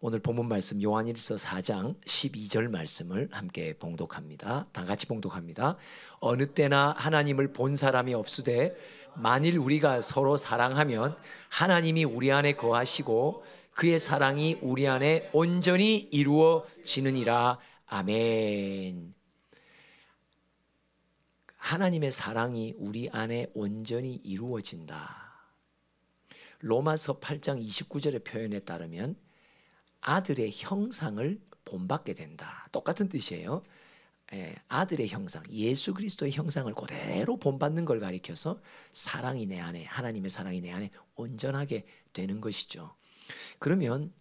오늘 본문 말씀 요한일서 4장 12절 말씀을 함께 봉독합니다. 다 같이 봉독합니다. 어느 때나 하나님을 본 사람이 없으되 만일 우리가 서로 사랑하면 하나님이 우리 안에 거하시고 그의 사랑이 우리 안에 온전히 이루어지느니라. 아멘. 하나님의 사랑이 우리 안에 온전히 이루어진다. 로마서 8장 29절의 표현에 따르면 아들의 형상을 본받게 된다. 똑같은 뜻이에요. 아들의 형상, 예수 그리스도의 형상을 그대로 본받는 걸 가리켜서 사랑이 내 안에, 하나님의 사랑이 내 안에 온전하게 되는 것이죠. 그러면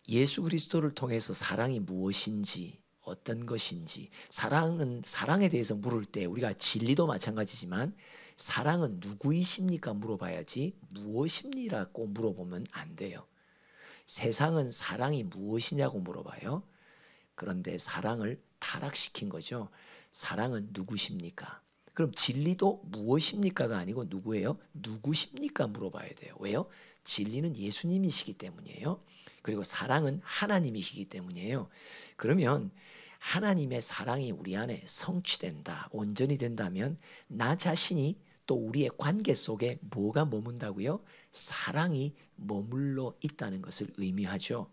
예수 그리스도를 통해서 사랑이 무엇인지, 어떤 것인지, 사랑은 사랑에 대해서 물을 때 우리가 진리도 마찬가지지만 사랑은 누구이십니까 물어봐야지 무엇입니라고 물어보면 안 돼요. 세상은 사랑이 무엇이냐고 물어봐요. 그런데 사랑을 타락시킨 거죠. 사랑은 누구십니까? 그럼 진리도 무엇입니까가 아니고 누구예요? 누구십니까 물어봐야 돼요. 왜요? 진리는 예수님이시기 때문이에요. 그리고 사랑은 하나님이시기 때문이에요. 그러면 하나님의 사랑이 우리 안에 성취된다, 온전히 된다면 나 자신이 또 우리의 관계 속에 뭐가 머문다고요? 사랑이 머물러 있다는 것을 의미하죠.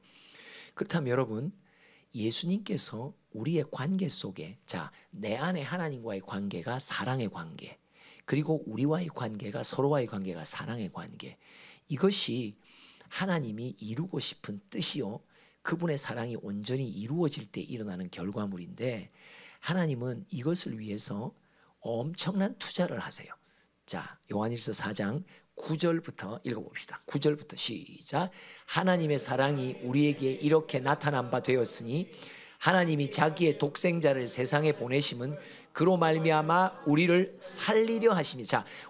그렇다면 여러분, 예수님께서 우리의 관계 속에, 내 안에 하나님과의 관계가 사랑의 관계, 그리고 우리와의 관계가, 서로와의 관계가 사랑의 관계, 이것이 하나님이 이루고 싶은 뜻이요, 그분의 사랑이 온전히 이루어질 때 일어나는 결과물인데, 하나님은 이것을 위해서 엄청난 투자를 하세요. 요한일서 4장 9절부터 읽어봅시다. 9절부터 시작. 하나님의 사랑이 우리에게 이렇게 나타난 바 되었으니 하나님이 자기의 독생자를 세상에 보내심은 그로 말미암아 우리를 살리려 하심이.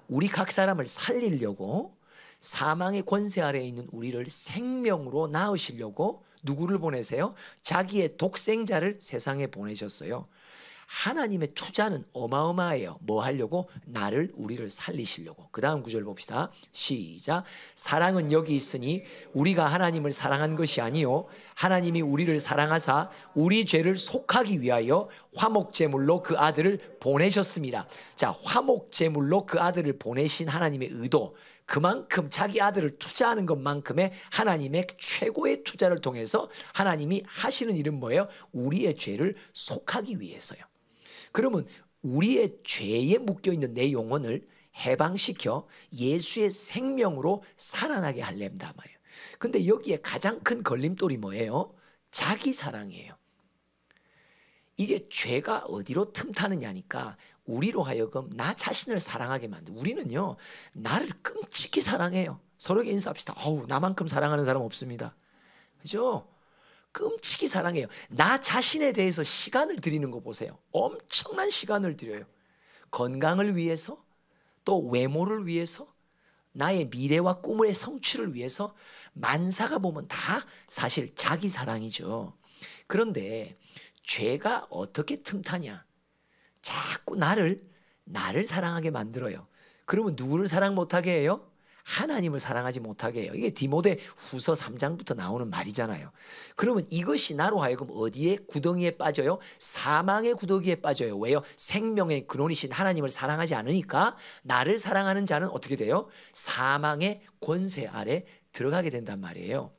우리 각 사람을 살리려고, 사망의 권세 아래에 있는 우리를 생명으로 낳으시려고 누구를 보내세요? 자기의 독생자를 세상에 보내셨어요. 하나님의 투자는 어마어마해요. 뭐 하려고? 우리를 살리시려고. 그 다음 구절 봅시다. 시작. 사랑은 여기 있으니 우리가 하나님을 사랑한 것이 아니요 하나님이 우리를 사랑하사 우리 죄를 속하기 위하여 화목제물로 그 아들을 보내셨습니다. 화목제물로 그 아들을 보내신 하나님의 의도, 그만큼 자기 아들을 투자하는 것만큼의 하나님의 최고의 투자를 통해서 하나님이 하시는 일은 뭐예요? 우리의 죄를 속하기 위해서요. 그러면 우리의 죄에 묶여있는 내 영혼을 해방시켜 예수의 생명으로 살아나게 하려다 말이에요. 근데 여기에 가장 큰 걸림돌이 뭐예요? 자기 사랑이에요. 이게 죄가 어디로 틈타느냐니까 우리로 하여금 나 자신을 사랑하게 만들어요. 우리는요, 나를 끔찍히 사랑해요. 서로에게 인사합시다. 나만큼 사랑하는 사람 없습니다. 그죠? 끔찍히 사랑해요. 나 자신에 대해서 시간을 들이는 거 보세요. 엄청난 시간을 들여요. 건강을 위해서, 또 외모를 위해서, 나의 미래와 꿈의 성취를 위해서 만사가 보면 다 사실 자기 사랑이죠. 그런데 죄가 어떻게 틈타냐? 자꾸 나를 사랑하게 만들어요. 그러면 누구를 사랑 못하게 해요? 하나님을 사랑하지 못하게 해요. 이게 디모데 후서 3장부터 나오는 말이잖아요. 그러면 이것이 나로 하여금 어디에 구덩이에 빠져요? 사망의 구덩이에 빠져요. 왜요? 생명의 근원이신 하나님을 사랑하지 않으니까 나를 사랑하는 자는 어떻게 돼요? 사망의 권세 아래 들어가게 된단 말이에요.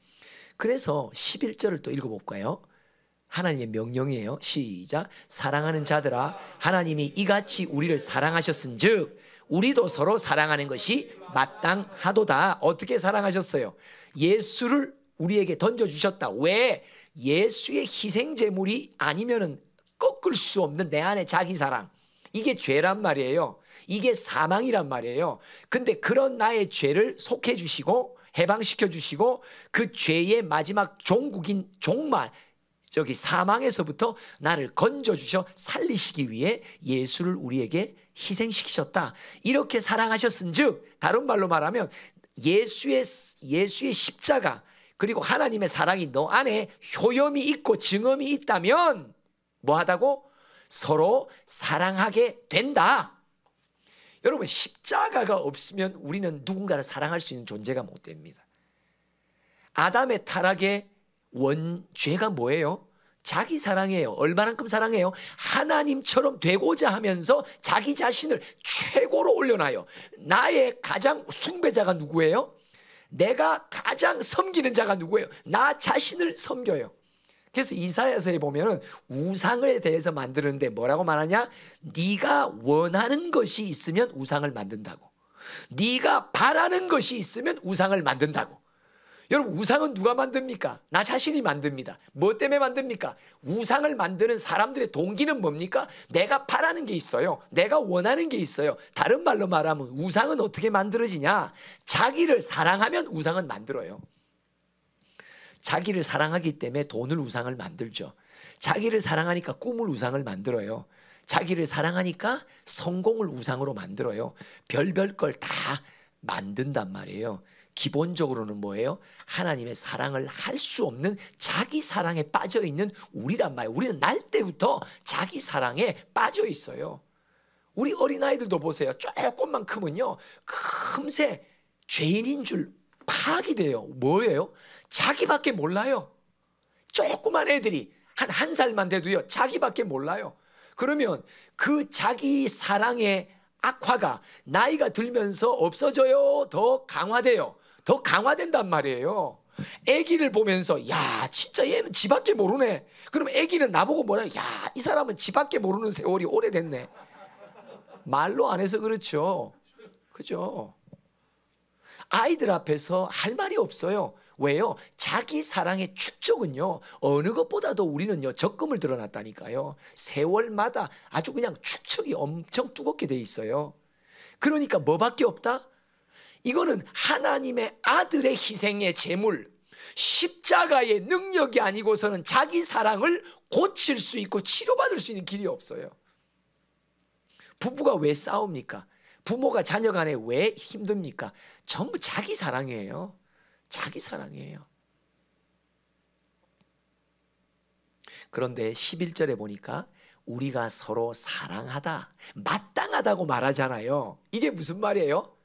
그래서 11절을 또 읽어볼까요? 하나님의 명령이에요. 시작. 사랑하는 자들아, 하나님이 이같이 우리를 사랑하셨은즉 우리도 서로 사랑하는 것이 마땅하도다. 어떻게 사랑하셨어요? 예수를 우리에게 던져주셨다. 왜? 예수의 희생제물이 아니면은 꺾을 수 없는 내 안의 자기 사랑, 이게 죄란 말이에요. 이게 사망이란 말이에요. 근데 그런 나의 죄를 속해 주시고 해방시켜 주시고 그 죄의 마지막 종국인 종말, 사망에서부터 나를 건져주셔 살리시기 위해 예수를 우리에게 희생시키셨다. 이렇게 사랑하셨은즉, 다른 말로 말하면 예수의 십자가 그리고 하나님의 사랑이 너 안에 효염이 있고 증언이 있다면 뭐하다고? 서로 사랑하게 된다. 여러분, 십자가가 없으면 우리는 누군가를 사랑할 수 있는 존재가 못 됩니다. 아담의 타락에 죄가 뭐예요? 자기 사랑이에요. 얼마만큼 사랑해요? 하나님처럼 되고자 하면서 자기 자신을 최고로 올려놔요. 나의 가장 숭배자가 누구예요? 내가 가장 섬기는 자가 누구예요? 나 자신을 섬겨요. 그래서 이사야서에 보면은 우상에 대해서 만드는데 뭐라고 말하냐? 네가 원하는 것이 있으면 우상을 만든다고. 네가 바라는 것이 있으면 우상을 만든다고. 여러분, 우상은 누가 만듭니까? 나 자신이 만듭니다. 뭐 때문에 만듭니까? 우상을 만드는 사람들의 동기는 뭡니까? 내가 바라는 게 있어요. 내가 원하는 게 있어요. 다른 말로 말하면 우상은 어떻게 만들어지냐? 자기를 사랑하면 우상은 만들어요. 자기를 사랑하기 때문에 돈을 우상을 만들죠. 자기를 사랑하니까 꿈을 우상을 만들어요. 자기를 사랑하니까 성공을 우상으로 만들어요. 별별 걸 다 만든단 말이에요. 기본적으로는 뭐예요? 하나님의 사랑을 할 수 없는 자기 사랑에 빠져 있는 우리란 말이에요. 우리는 날 때부터 자기 사랑에 빠져 있어요. 우리 어린아이들도 보세요. 조금만 크면요, 금세 죄인인 줄 파악이 돼요. 뭐예요? 자기밖에 몰라요. 조그만 애들이 한 살만 돼도요, 자기밖에 몰라요. 그러면 그 자기 사랑의 악화가 나이가 들면서 없어져요? 더 강화돼요? 더 강화된단 말이에요. 아기를 보면서 야, 진짜 얘는 지밖에 모르네. 그럼 아기는 나보고 뭐라? 야, 이 사람은 지밖에 모르는 세월이 오래됐네. 말로 안 해서 그렇죠. 그죠? 아이들 앞에서 할 말이 없어요. 왜요? 자기 사랑의 축적은요, 어느 것보다도 우리는요, 적금을 들어놨다니까요. 세월마다 아주 그냥 축적이 엄청 두껍게 돼 있어요. 그러니까 뭐밖에 없다? 이거는 하나님의 아들의 희생의 제물, 십자가의 능력이 아니고서는 자기 사랑을 고칠 수 있고 치료받을 수 있는 길이 없어요. 부부가 왜 싸웁니까? 부모가 자녀 간에 왜 힘듭니까? 전부 자기 사랑이에요. 자기 사랑이에요. 그런데 11절에 보니까 우리가 서로 사랑하다, 마땅하다고 말하잖아요. 이게 무슨 말이에요?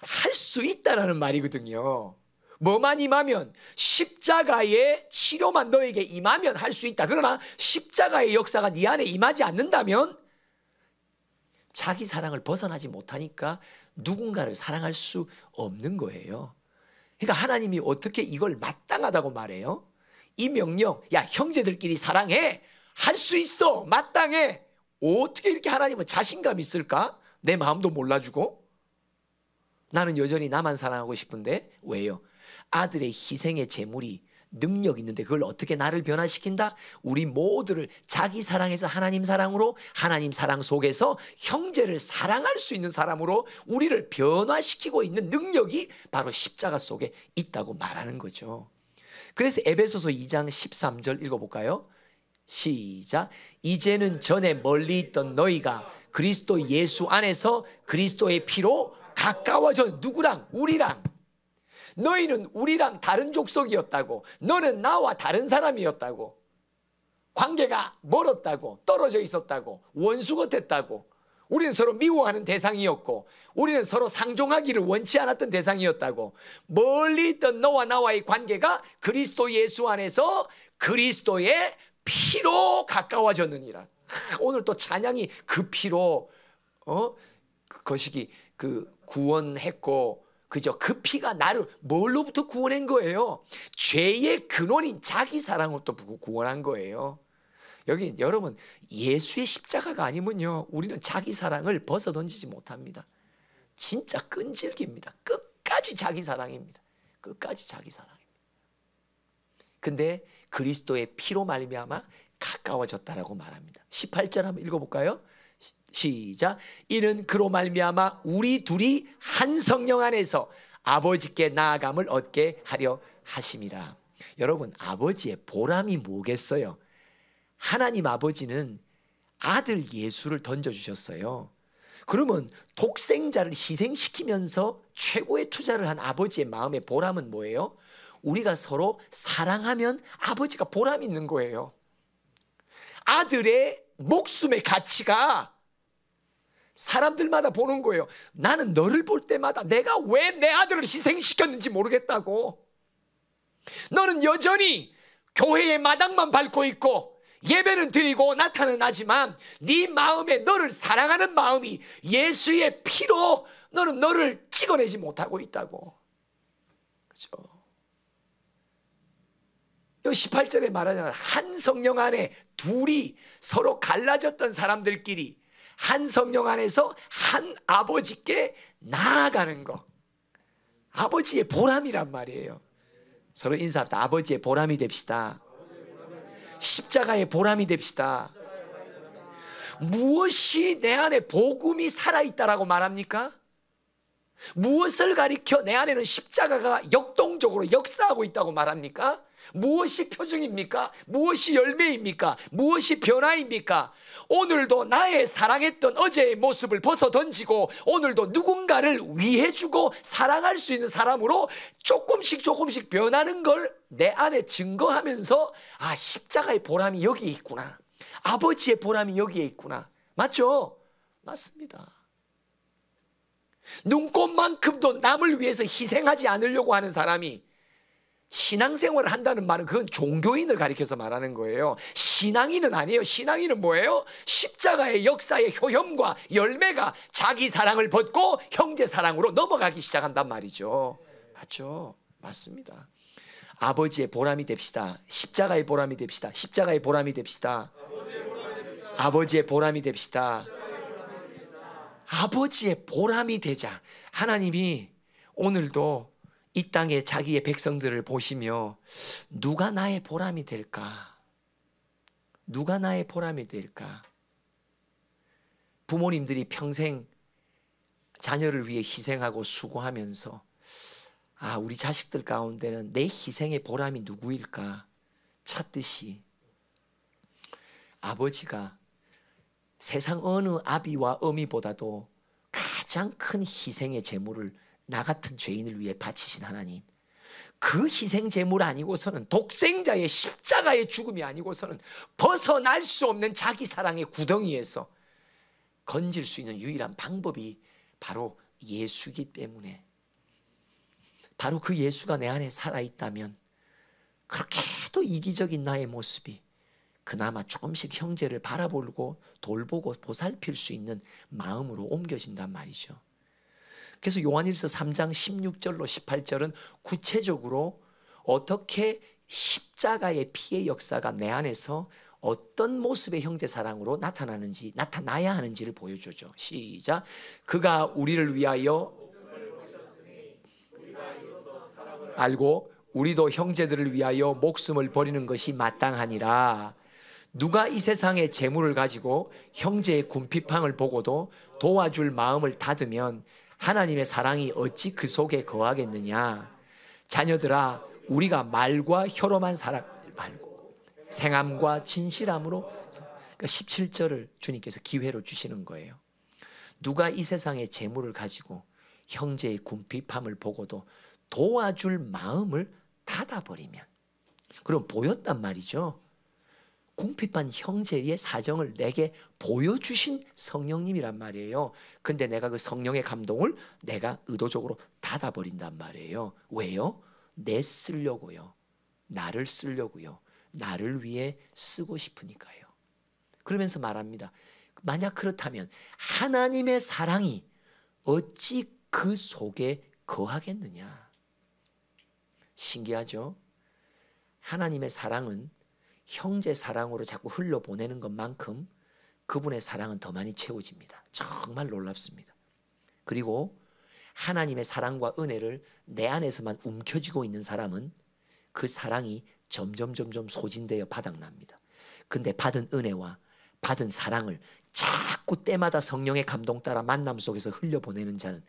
할 수 있다라는 말이거든요. 뭐만 임하면, 십자가의 치료만 너에게 임하면 할 수 있다. 그러나 십자가의 역사가 네 안에 임하지 않는다면 자기 사랑을 벗어나지 못하니까 누군가를 사랑할 수 없는 거예요. 그러니까 하나님이 어떻게 이걸 마땅하다고 말해요? 이 명령, 야, 형제들끼리 사랑해, 할 수 있어, 마땅해. 어떻게 이렇게 하나님은 자신감 있을까? 내 마음도 몰라주고. 나는 여전히 나만 사랑하고 싶은데 왜요? 아들의 희생의 제물이 능력 있는데 그걸 어떻게 나를 변화시킨다? 우리 모두를 자기 사랑에서 하나님 사랑으로, 하나님 사랑 속에서 형제를 사랑할 수 있는 사람으로 우리를 변화시키고 있는 능력이 바로 십자가 속에 있다고 말하는 거죠. 그래서 에베소서 2장 13절 읽어볼까요? 시작. 이제는 전에 멀리 있던 너희가 그리스도 예수 안에서 그리스도의 피로 가까워져. 누구랑? 우리랑. 너희는 우리랑 다른 족속이었다고. 너는 나와 다른 사람이었다고. 관계가 멀었다고. 떨어져 있었다고. 원수 같았다고. 우리는 서로 미워하는 대상이었고, 우리는 서로 상종하기를 원치 않았던 대상이었다고. 멀리 있던 너와 나와의 관계가 그리스도 예수 안에서 그리스도의 피로 가까워졌느니라. 오늘 또 찬양이 그 피로 그 거시기 구원했고, 그죠? 그 피가 나를 뭘로부터 구원한 거예요? 죄의 근원인 자기 사랑으로부터 구원한 거예요. 여기 여러분, 예수의 십자가가 아니면요, 우리는 자기 사랑을 벗어 던지지 못합니다. 진짜 끈질깁니다. 끝까지 자기 사랑입니다. 끝까지 자기 사랑입니다. 근데 그리스도의 피로 말미암아 가까워졌다라고 말합니다. 18절 한번 읽어볼까요? 시작. 이는 그로 말미암아 우리 둘이 한 성령 안에서 아버지께 나아감을 얻게 하려 하심이라. 여러분, 아버지의 보람이 뭐겠어요? 하나님 아버지는 아들 예수를 던져주셨어요. 그러면 독생자를 희생시키면서 최고의 투자를 한 아버지의 마음의 보람은 뭐예요? 우리가 서로 사랑하면 아버지가 보람 있는 거예요. 아들의 목숨의 가치가 사람들마다 보는 거예요. 나는 너를 볼 때마다 내가 왜 내 아들을 희생시켰는지 모르겠다고. 너는 여전히 교회의 마당만 밟고 있고 예배는 드리고 나타는 하지만 네 마음에 너를 사랑하는 마음이 예수의 피로 너는 너를 찍어내지 못하고 있다고. 그렇죠? 18절에 말하자면 한 성령 안에 둘이 서로 갈라졌던 사람들끼리 한 성령 안에서 한 아버지께 나아가는 거, 아버지의 보람이란 말이에요. 서로 인사합시다. 아버지의 보람이 됩시다. 십자가의 보람이 됩시다. 무엇이 내 안에 복음이 살아있다라고 말합니까? 무엇을 가리켜 내 안에는 십자가가 역동적으로 역사하고 있다고 말합니까? 무엇이 표징입니까? 무엇이 열매입니까? 무엇이 변화입니까? 오늘도 나의 사랑했던 어제의 모습을 벗어 던지고 오늘도 누군가를 위해주고 사랑할 수 있는 사람으로 조금씩 변하는 걸 내 안에 증거하면서 아, 십자가의 보람이 여기에 있구나. 아버지의 보람이 여기에 있구나. 맞죠? 맞습니다. 눈꽃만큼도 남을 위해서 희생하지 않으려고 하는 사람이 신앙생활을 한다는 말은 그건 종교인을 가리켜서 말하는 거예요. 신앙인은 아니에요. 신앙인은 뭐예요? 십자가의 역사의 효험과 열매가 자기 사랑을 벗고 형제 사랑으로 넘어가기 시작한단 말이죠. 맞죠? 맞습니다. 아버지의 보람이 됩시다. 십자가의 보람이 됩시다. 십자가의 보람이 됩시다. 아버지의 보람이 됩시다. 아버지의 보람이 되자. 하나님이 오늘도 이 땅에 자기의 백성들을 보시며 누가 나의 보람이 될까? 누가 나의 보람이 될까? 부모님들이 평생 자녀를 위해 희생하고 수고하면서 아, 우리 자식들 가운데는 내 희생의 보람이 누구일까 찾듯이 아버지가 세상 어느 아비와 어미보다도 가장 큰 희생의 제물을 나 같은 죄인을 위해 바치신 하나님, 그 희생 제물 아니고서는 독생자의 십자가의 죽음이 아니고서는 벗어날 수 없는 자기 사랑의 구덩이에서 건질 수 있는 유일한 방법이 바로 예수이기 때문에, 바로 그 예수가 내 안에 살아있다면 그렇게도 이기적인 나의 모습이 그나마 조금씩 형제를 바라보고 돌보고 보살필 수 있는 마음으로 옮겨진단 말이죠. 그래서 요한일서 3장 16절로 18절은 구체적으로 어떻게 십자가의 피의 역사가 내 안에서 어떤 모습의 형제사랑으로 나타나는지, 나타나야 하는지를 보여주죠. 시작. 그가 우리를 위하여 알고 우리도 형제들을 위하여 목숨을 버리는 것이 마땅하니라. 누가 이 세상의 재물을 가지고 형제의 궁핍함을 보고도 도와줄 마음을 닫으면 하나님의 사랑이 어찌 그 속에 거하겠느냐. 자녀들아, 우리가 말과 혀로만 살아가지 말고 생함과 진실함으로. 그러니까 17절을 주님께서 기회로 주시는 거예요. 누가 이 세상의 재물을 가지고 형제의 궁핍함을 보고도 도와줄 마음을 닫아버리면, 그럼 보였단 말이죠. 궁핍한 형제의 사정을 내게 보여주신 성령님이란 말이에요. 근데 내가 그 성령의 감동을 내가 의도적으로 닫아버린단 말이에요. 왜요? 내 쓰려고요. 나를 쓰려고요. 나를 위해 쓰고 싶으니까요. 그러면서 말합니다. 만약 그렇다면 하나님의 사랑이 어찌 그 속에 거하겠느냐. 신기하죠? 하나님의 사랑은 형제 사랑으로 자꾸 흘려보내는 것만큼 그분의 사랑은 더 많이 채워집니다. 정말 놀랍습니다. 그리고 하나님의 사랑과 은혜를 내 안에서만 움켜쥐고 있는 사람은 그 사랑이 점점 소진되어 바닥납니다. 근데 받은 은혜와 받은 사랑을 자꾸 때마다 성령의 감동 따라 만남 속에서 흘려보내는 자는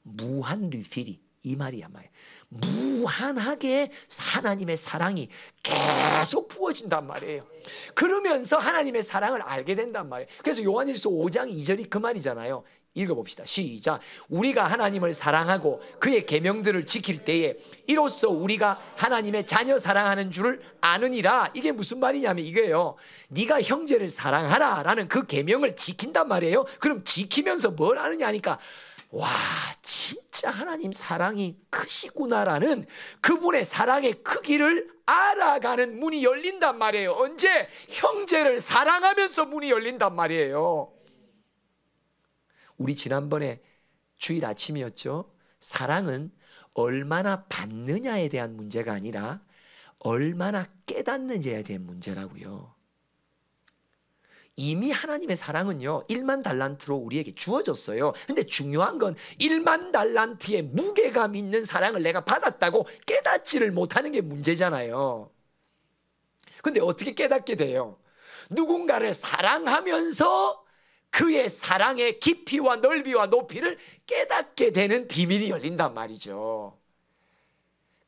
무한 리필이, 이 말이야 말이야. 무한하게 하나님의 사랑이 계속 부어진단 말이에요. 그러면서 하나님의 사랑을 알게 된단 말이에요. 그래서 요한일서 5장 2절이 그 말이잖아요. 읽어봅시다. 시작. 우리가 하나님을 사랑하고 그의 계명들을 지킬 때에 이로써 우리가 하나님의 자녀 사랑하는 줄을 아느니라. 이게 무슨 말이냐면 이거예요. 네가 형제를 사랑하라 라는 그 계명을 지킨단 말이에요. 그럼 지키면서 뭘 하느냐 하니까 와, 진짜 하나님 사랑이 크시구나라는 그분의 사랑의 크기를 알아가는 문이 열린단 말이에요. 언제? 형제를 사랑하면서 문이 열린단 말이에요. 우리 지난번에 주일 아침이었죠. 사랑은 얼마나 받느냐에 대한 문제가 아니라 얼마나 깨닫느냐에 대한 문제라고요. 이미 하나님의 사랑은요 1만 달란트로 우리에게 주어졌어요. 근데 중요한 건 1만 달란트의 무게감 있는 사랑을 내가 받았다고 깨닫지를 못하는 게 문제잖아요. 근데 어떻게 깨닫게 돼요? 누군가를 사랑하면서 그의 사랑의 깊이와 넓이와 높이를 깨닫게 되는 비밀이 열린단 말이죠.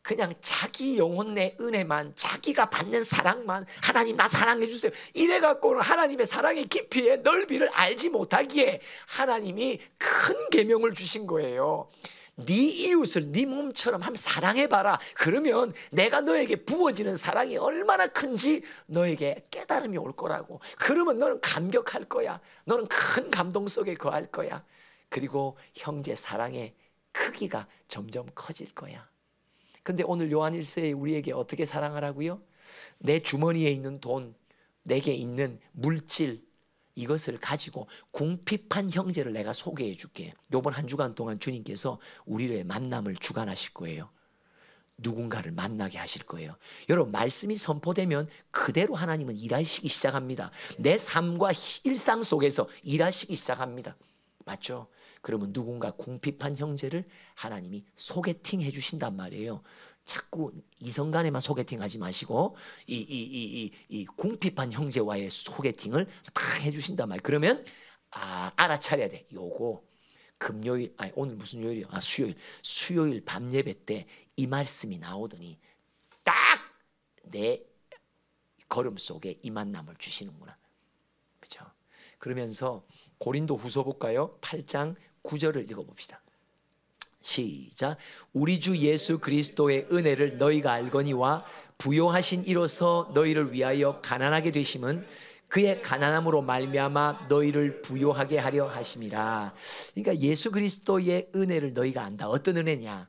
그냥 자기 영혼의 은혜만, 자기가 받는 사랑만, 하나님 나 사랑해 주세요, 이래갖고는 하나님의 사랑의 깊이의 넓이를 알지 못하기에 하나님이 큰 계명을 주신 거예요. 네 이웃을 네 몸처럼 한번 사랑해봐라. 그러면 내가 너에게 부어지는 사랑이 얼마나 큰지 너에게 깨달음이 올 거라고. 그러면 너는 감격할 거야. 너는 큰 감동 속에 거할 거야. 그리고 형제 사랑의 크기가 점점 커질 거야. 근데 오늘 요한일서에 우리에게 어떻게 사랑하라고요? 내 주머니에 있는 돈, 내게 있는 물질, 이것을 가지고 궁핍한 형제를 내가 소개해 줄게. 요번 한 주간 동안 주님께서 우리의 만남을 주관하실 거예요. 누군가를 만나게 하실 거예요. 여러분, 말씀이 선포되면 그대로 하나님은 일하시기 시작합니다. 내 삶과 일상 속에서 일하시기 시작합니다. 맞죠? 그러면 누군가 궁핍한 형제를 하나님이 소개팅 해주신단 말이에요. 자꾸 이성간에만 소개팅하지 마시고 이 궁핍한 형제와의 소개팅을 다 해주신단 말이에요. 그러면 알아차려야 돼. 요거 금요일, 오늘 무슨 요일이요? 수요일 밤 예배 때 이 말씀이 나오더니 딱 내 걸음 속에 이 만남을 주시는구나. 그렇죠? 그러면서 고린도 후서 볼까요? 8장 9절을 읽어봅시다. 시작. 우리 주 예수 그리스도의 은혜를 너희가 알거니와 부요하신 이로써 너희를 위하여 가난하게 되심은 그의 가난함으로 말미암아 너희를 부요하게 하려 하심이라. 그러니까 예수 그리스도의 은혜를 너희가 안다. 어떤 은혜냐?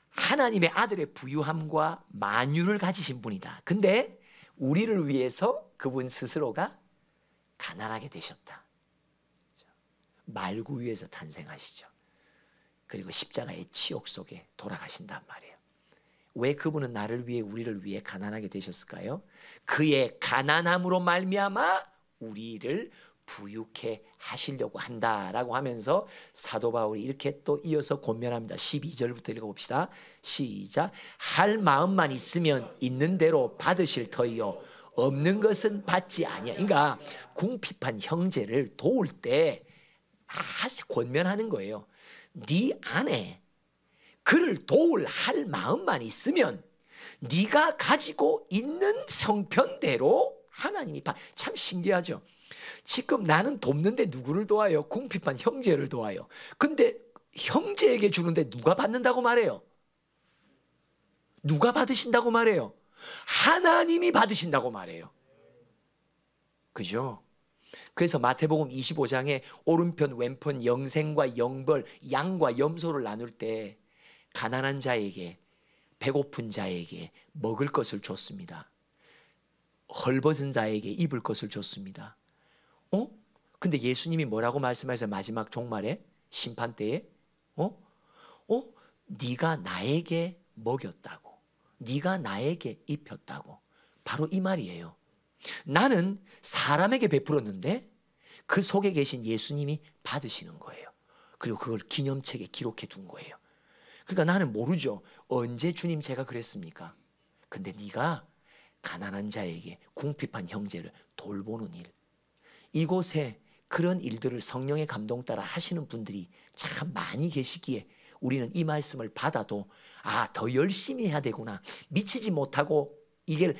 하나님의 아들의 부유함과 만유를 가지신 분이다. 근데 우리를 위해서 그분 스스로가 가난하게 되셨다. 말구 위에서 탄생하시죠. 그리고 십자가의 치욕 속에 돌아가신단 말이에요. 왜 그분은 나를 위해 우리를 위해 가난하게 되셨을까요? 그의 가난함으로 말미암아 우리를 부유케 하시려고 한다라고 하면서 사도 바울이 이렇게 또 이어서 권면합니다. 12절부터 읽어봅시다. 시작. 할 마음만 있으면 있는 대로 받으실 터이요 없는 것은 받지 아니야. 그러니까 궁핍한 형제를 도울 때 권면하는 거예요. 네 안에 그를 도울 할 마음만 있으면 네가 가지고 있는 성편대로 하나님이 참 신기하죠. 지금 나는 돕는데 누구를 도와요? 궁핍한 형제를 도와요. 근데 형제에게 주는데 누가 받는다고 말해요? 누가 받으신다고 말해요? 하나님이 받으신다고 말해요. 그죠? 그래서 마태복음 25장에 오른편 왼편 영생과 영벌, 양과 염소를 나눌 때 가난한 자에게, 배고픈 자에게 먹을 것을 줬습니다. 헐벗은 자에게 입을 것을 줬습니다. 근데 예수님이 뭐라고 말씀하세요? 마지막 종말에, 심판 때에 네가 나에게 먹였다고, 네가 나에게 입혔다고. 바로 이 말이에요. 나는 사람에게 베풀었는데 그 속에 계신 예수님이 받으시는 거예요. 그리고 그걸 기념책에 기록해 둔 거예요. 그러니까 나는 모르죠. 언제 주님 제가 그랬습니까? 근데 네가 가난한 자에게, 궁핍한 형제를 돌보는 일, 이곳에 그런 일들을 성령의 감동 따라 하시는 분들이 참 많이 계시기에 우리는 이 말씀을 받아도 더 열심히 해야 되구나, 미치지 못하고 이걸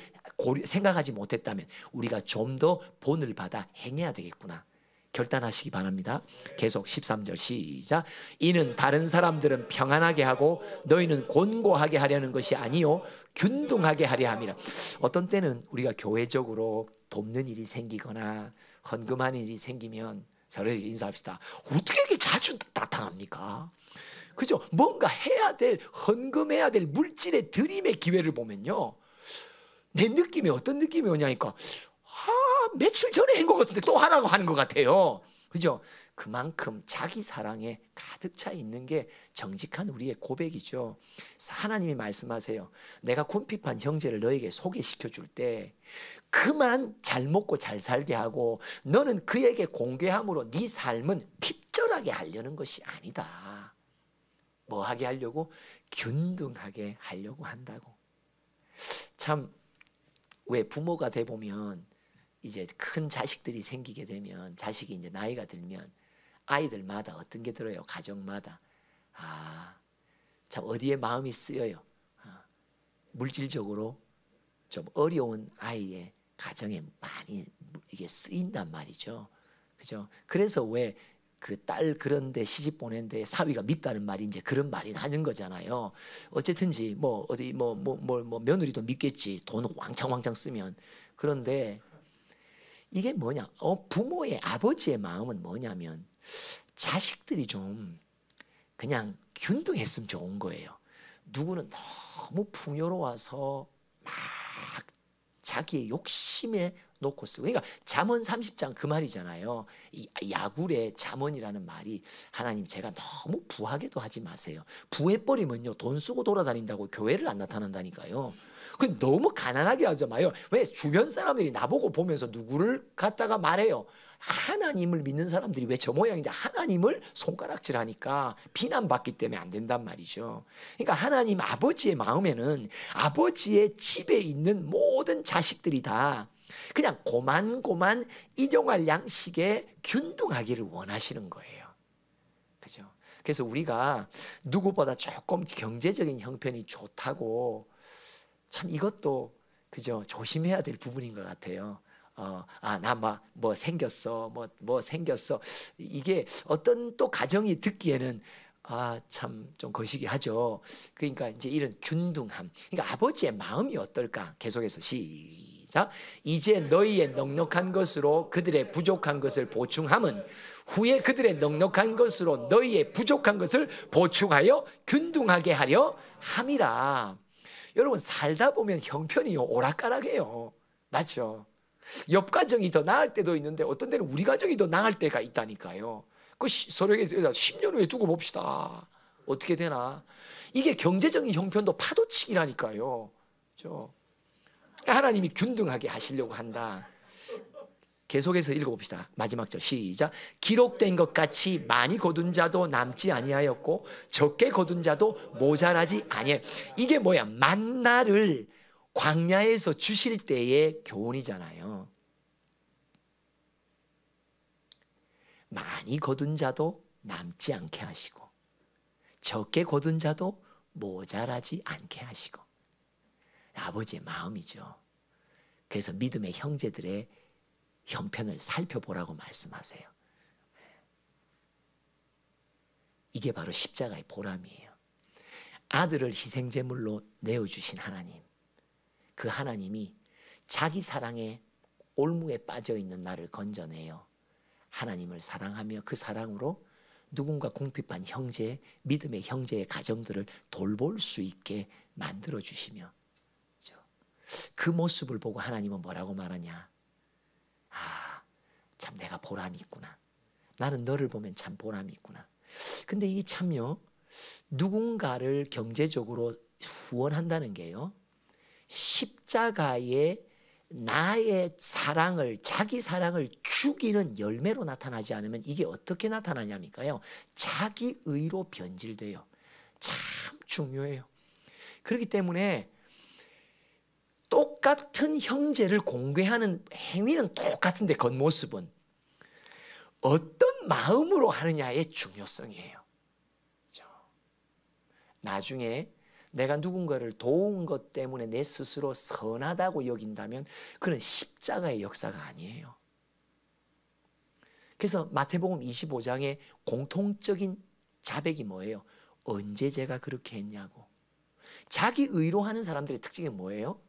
생각하지 못했다면 우리가 좀 더 본을 받아 행해야 되겠구나 결단하시기 바랍니다. 계속 13절 시작. 이는 다른 사람들은 평안하게 하고 너희는 곤고하게 하려는 것이 아니요 균등하게 하려 함이라. 어떤 때는 우리가 교회적으로 돕는 일이 생기거나 헌금하는 일이 생기면 서로에게 인사합시다. 어떻게 이렇게 자주 나타납니까? 그죠? 뭔가 해야 될, 헌금해야 될 물질의 들임의 기회를 보면요, 내 느낌이 어떤 느낌이 오냐니까, 며칠 전에 한 것 같은데 또 하라고 하는 것 같아요. 그죠? 그만큼 자기 사랑에 가득 차 있는 게 정직한 우리의 고백이죠. 하나님이 말씀하세요. 내가 궁핍한 형제를 너에게 소개시켜 줄 때 그만 잘 먹고 잘 살게 하고 너는 그에게 공개함으로 네 삶은 핍절하게 하려는 것이 아니다. 뭐 하게 하려고? 균등하게 하려고 한다고. 참, 왜 부모가 돼 보면 이제 큰 자식들이 생기게 되면, 자식이 이제 나이가 들면 아이들마다 어떤 게 들어요? 가정마다. 참 어디에 마음이 쓰여요. 물질적으로 좀 어려운 아이의 가정에 많이 이게 쓰인단 말이죠. 그죠? 그래서 왜 그 딸 그런데 시집 보낸데 사위가 밉다는 말이 이제 그런 말이 나는 거잖아요. 어쨌든지 뭐 어디 뭐 며느리도 밉겠지. 돈 왕창 쓰면. 그런데 이게 뭐냐? 부모의 아버지의 마음은 뭐냐면 자식들이 좀 그냥 균등했으면 좋은 거예요. 누구는 너무 풍요로워서 막 자기의 욕심에 놓고 쓰고. 그러니까 잠언 30장 그 말이잖아요. 이 야굴의 잠언이라는 말이, 하나님 제가 너무 부하게도 하지 마세요. 부해버리면요 돈 쓰고 돌아다닌다고 교회를 안 나타난다니까요. 그 너무 가난하게 하지 마요. 왜? 주변 사람들이 나보고 보면서 누구를 갖다가 말해요. 하나님을 믿는 사람들이 왜 저 모양인지, 하나님을 손가락질하니까 비난받기 때문에 안 된단 말이죠. 그러니까 하나님 아버지의 마음에는 아버지의 집에 있는 모든 자식들이 다 그냥 고만고만 일용할 양식에 균등하기를 원하시는 거예요. 그죠? 그래서 우리가 누구보다 조금 경제적인 형편이 좋다고, 참 이것도 그죠? 조심해야 될 부분인 것 같아요. 나 뭐 생겼어, 뭐 생겼어. 이게 어떤 또 가정이 듣기에는 참 좀 거시기 하죠. 그러니까 이제 이런 균등함. 그러니까 아버지의 마음이 어떨까? 계속해서 시작. 이제 너희의 넉넉한 것으로 그들의 부족한 것을 보충함은 후에 그들의 넉넉한 것으로 너희의 부족한 것을 보충하여 균등하게 하려 함이라. 여러분, 살다 보면 형편이 오락가락해요. 맞죠? 옆 가정이 더 나을 때도 있는데 어떤 데는 우리 가정이 더 나을 때가 있다니까요. 그 서로에게 10년 후에 두고 봅시다. 어떻게 되나? 이게 경제적인 형편도 파도치기라니까요. 그렇죠? 하나님이 균등하게 하시려고 한다. 계속해서 읽어봅시다. 마지막 절 시작. 기록된 것 같이 많이 거둔 자도 남지 아니하였고 적게 거둔 자도 모자라지 아니해. 이게 뭐야? 만나를 광야에서 주실 때의 교훈이잖아요. 많이 거둔 자도 남지 않게 하시고 적게 거둔 자도 모자라지 않게 하시고. 아버지의 마음이죠. 그래서 믿음의 형제들의 형편을 살펴보라고 말씀하세요. 이게 바로 십자가의 보람이에요. 아들을 희생제물로 내어주신 하나님, 그 하나님이 자기 사랑에 올무에 빠져있는 나를 건져내요. 하나님을 사랑하며 그 사랑으로 누군가 궁핍한 형제, 믿음의 형제의 가정들을 돌볼 수 있게 만들어주시며, 그 모습을 보고 하나님은 뭐라고 말하냐? 참 내가 보람이 있구나. 나는 너를 보면 참 보람이 있구나. 근데 이 참요, 누군가를 경제적으로 후원한다는 게요, 십자가에 나의 사랑을, 자기 사랑을 죽이는 열매로 나타나지 않으면 이게 어떻게 나타나냐니까요, 자기 의로 변질돼요. 참 중요해요. 그렇기 때문에 똑같은 형제를 공개하는 행위는 똑같은데 겉모습은 어떤 마음으로 하느냐의 중요성이에요. 그렇죠? 나중에 내가 누군가를 도운 것 때문에 내 스스로 선하다고 여긴다면 그는 십자가의 역사가 아니에요. 그래서 마태복음 25장의 공통적인 자백이 뭐예요? 언제 제가 그렇게 했냐고. 자기 의로 하는 사람들의 특징이 뭐예요?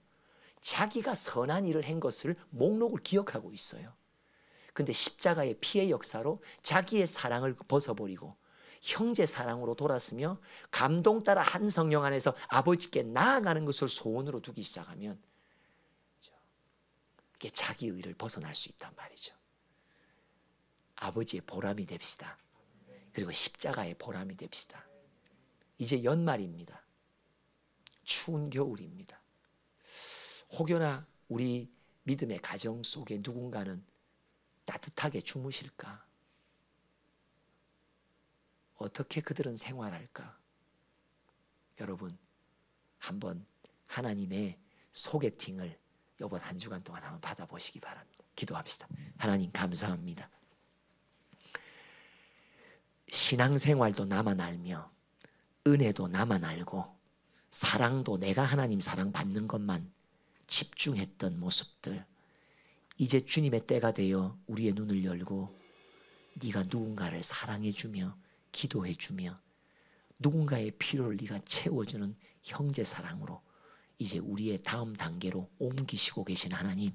자기가 선한 일을 한 것을 목록을 기억하고 있어요. 근데 십자가의 피의 역사로 자기의 사랑을 벗어버리고 형제 사랑으로 돌았으며 감동 따라 한 성령 안에서 아버지께 나아가는 것을 소원으로 두기 시작하면 이게 자기 의를 벗어날 수 있단 말이죠. 아버지의 보람이 됩시다. 그리고 십자가의 보람이 됩시다. 이제 연말입니다. 추운 겨울입니다. 혹여나 우리 믿음의 가정 속에 누군가는 따뜻하게 주무실까? 어떻게 그들은 생활할까? 여러분, 한번 하나님의 소개팅을 이번 한 주간 동안 한번 받아보시기 바랍니다. 기도합시다. 하나님 감사합니다. 신앙생활도 나만 알며 은혜도 나만 알고 사랑도 내가 하나님 사랑 받는 것만 집중했던 모습들, 이제 주님의 때가 되어 우리의 눈을 열고 네가 누군가를 사랑해주며 기도해주며 누군가의 필요를 네가 채워주는 형제 사랑으로 이제 우리의 다음 단계로 옮기시고 계신 하나님,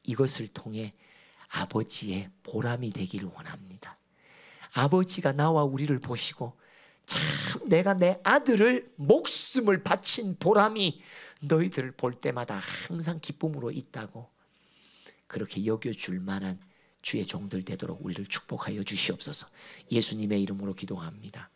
이것을 통해 아버지의 보람이 되기를 원합니다. 아버지가 나와 우리를 보시고 참 내가 내 아들을 목숨을 바친 보람이 너희들을 볼 때마다 항상 기쁨으로 있다고 그렇게 여겨줄 만한 주의 종들 되도록 우리를 축복하여 주시옵소서. 예수님의 이름으로 기도합니다.